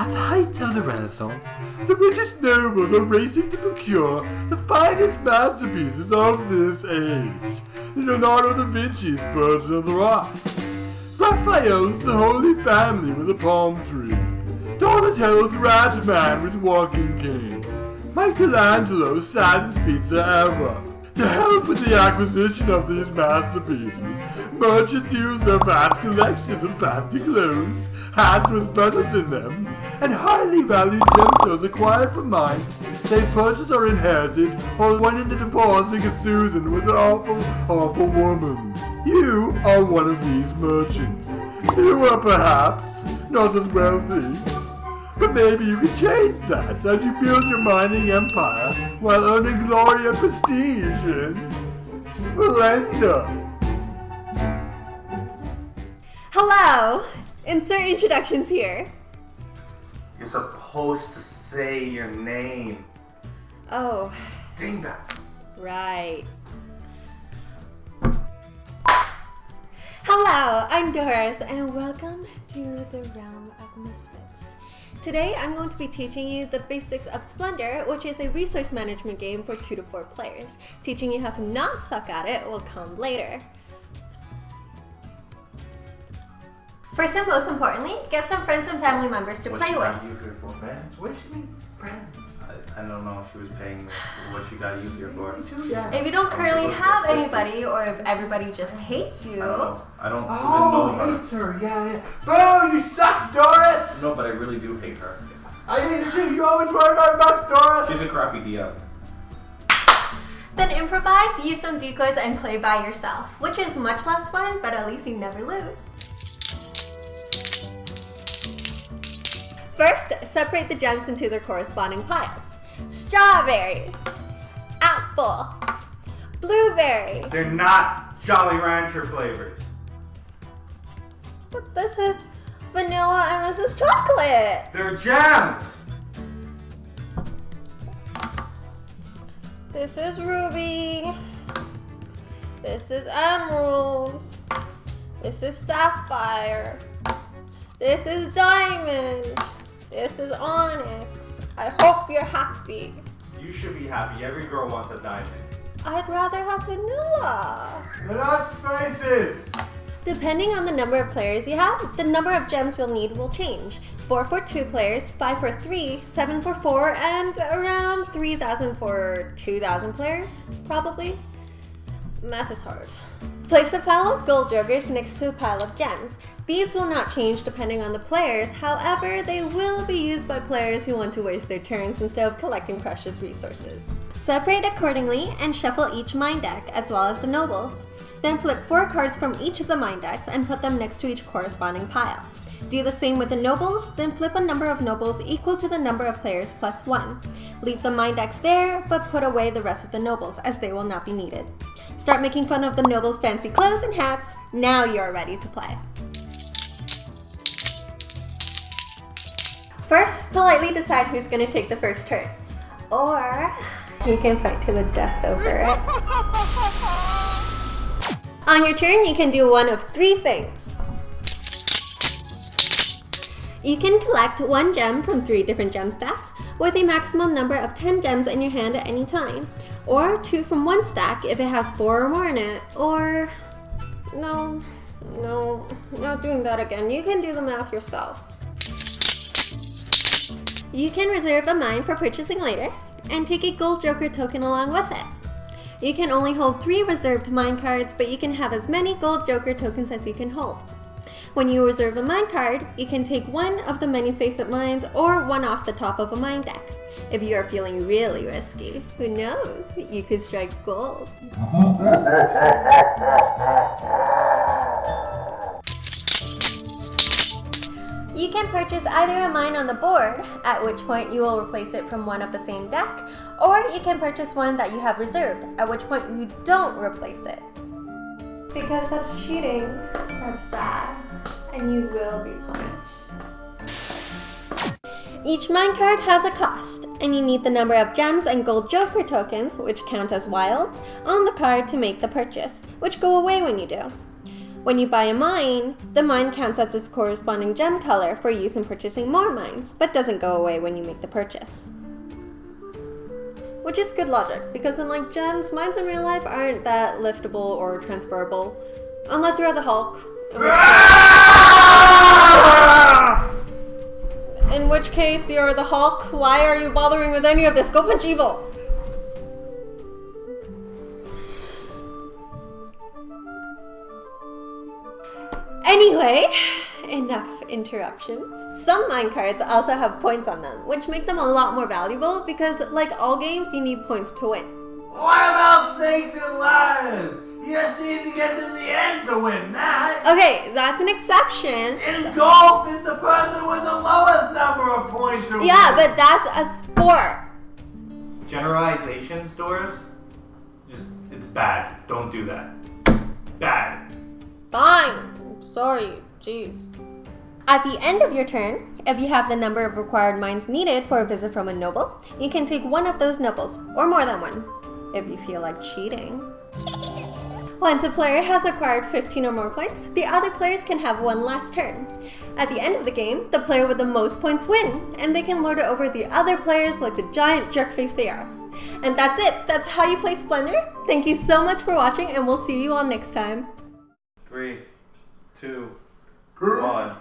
At the height of the Renaissance, the richest nobles are racing to procure the finest masterpieces of this age. Leonardo da Vinci's Virgin of the Rock, Raphael's The Holy Family with a Palm Tree, Donatello's Rat Man with Walking Cane, Michelangelo's Saddest Pizza Ever. To help with the acquisition of these masterpieces, merchants use their vast collections of fancy clothes, hats with feathers in them, and highly valued gemstones acquired from mines they purchased or inherited or went into divorce because Susan was an awful woman. You are one of these merchants. You are perhaps not as wealthy, but maybe you can change that as you build your mining empire while earning glory and prestige in Splendor. Hello! Insert introductions here. You're supposed to say your name. Oh. Dingbat. Right. Hello, I'm Doris, and welcome to the Realm of Misfits. Today, I'm going to be teaching you the basics of Splendor, which is a resource management game for 2 to 4 players. Teaching you how to not suck at it will come later. First and most importantly, get some friends and family members to play with. What you here for, friends? What does she mean, friends? I don't know if she was paying what she got you here for. Yeah. If you don't currently have anybody, or if everybody just hates you. I don't even know her. Hates her, yeah. Boo, you suck, Doris! No, but I really do hate her. I hate you, you always worry about bucks, Doris! She's a crappy DM. Then improvise, use some decoys, and play by yourself, which is much less fun, but at least you never lose. First, separate the gems into their corresponding piles. Strawberry, apple, blueberry. They're not Jolly Rancher flavors. But this is vanilla and this is chocolate. They're gems! This is ruby. This is emerald. This is sapphire. This is diamond. This is onyx. I hope you're happy. You should be happy. Every girl wants a diamond. I'd rather have vanilla. They're not spaces! Depending on the number of players you have, the number of gems you'll need will change. 4 for 2 players, 5 for 3, 7 for 4, and around 3,000 for 2,000 players, probably. Math is hard. Place a pile of gold jokers next to a pile of gems. These will not change depending on the players, however, they will be used by players who want to waste their turns instead of collecting precious resources. Separate accordingly and shuffle each mine deck as well as the nobles. Then flip 4 cards from each of the mine decks and put them next to each corresponding pile. Do the same with the nobles, then flip a number of nobles equal to the number of players plus 1. Leave the mine decks there, but put away the rest of the nobles as they will not be needed. Start making fun of the nobles' fancy clothes and hats. Now you're ready to play. First, politely decide who's going to take the first turn. Or you can fight to the death over it. On your turn, you can do one of 3 things. You can collect 1 gem from 3 different gem stacks with a maximum number of 10 gems in your hand at any time. Or 2 from 1 stack if it has 4 or more in it. Or, no, not doing that again. You can do the math yourself. You can reserve a mine for purchasing later and take a gold joker token along with it. You can only hold 3 reserved mine cards, but you can have as many gold joker tokens as you can hold. When you reserve a mine card, you can take 1 of the many face-up mines or 1 off the top of a mine deck. If you are feeling really risky, who knows, you could strike gold. You can purchase either a mine on the board, at which point you will replace it from one of the same deck, or you can purchase one that you have reserved, at which point you don't replace it. Because that's cheating. That's bad. And you will be punished. Each minecart has a cost, and you need the number of gems and gold joker tokens, which count as wilds, on the card to make the purchase, which go away when you do. When you buy a mine, the mine counts as its corresponding gem color for use in purchasing more mines, but doesn't go away when you make the purchase. Which is good logic, because unlike gems, mines in real life aren't that liftable or transferable, unless you're the Hulk. In which case, you're the Hulk. Why are you bothering with any of this? Go punch evil! Anyway, enough interruptions. Some minecarts also have points on them, which make them a lot more valuable because, like all games, you need points to win. What about snakes and ladders? You just need to get to the end to win that. Okay, that's an exception. In golf, it's the person with the lowest number of points who Yeah, wins. but that's a sport. Generalizations, Doris? It's bad. Don't do that. Bad. Fine. Sorry, jeez. At the end of your turn, if you have the number of required mines needed for a visit from a noble, you can take one of those nobles, or more than one, if you feel like cheating. Once a player has acquired 15 or more points, the other players can have one last turn. At the end of the game, the player with the most points win, and they can lord it over the other players like the giant jerkface they are. And that's it. That's how you play Splendor. Thank you so much for watching, and we'll see you all next time. 3, 2, 1.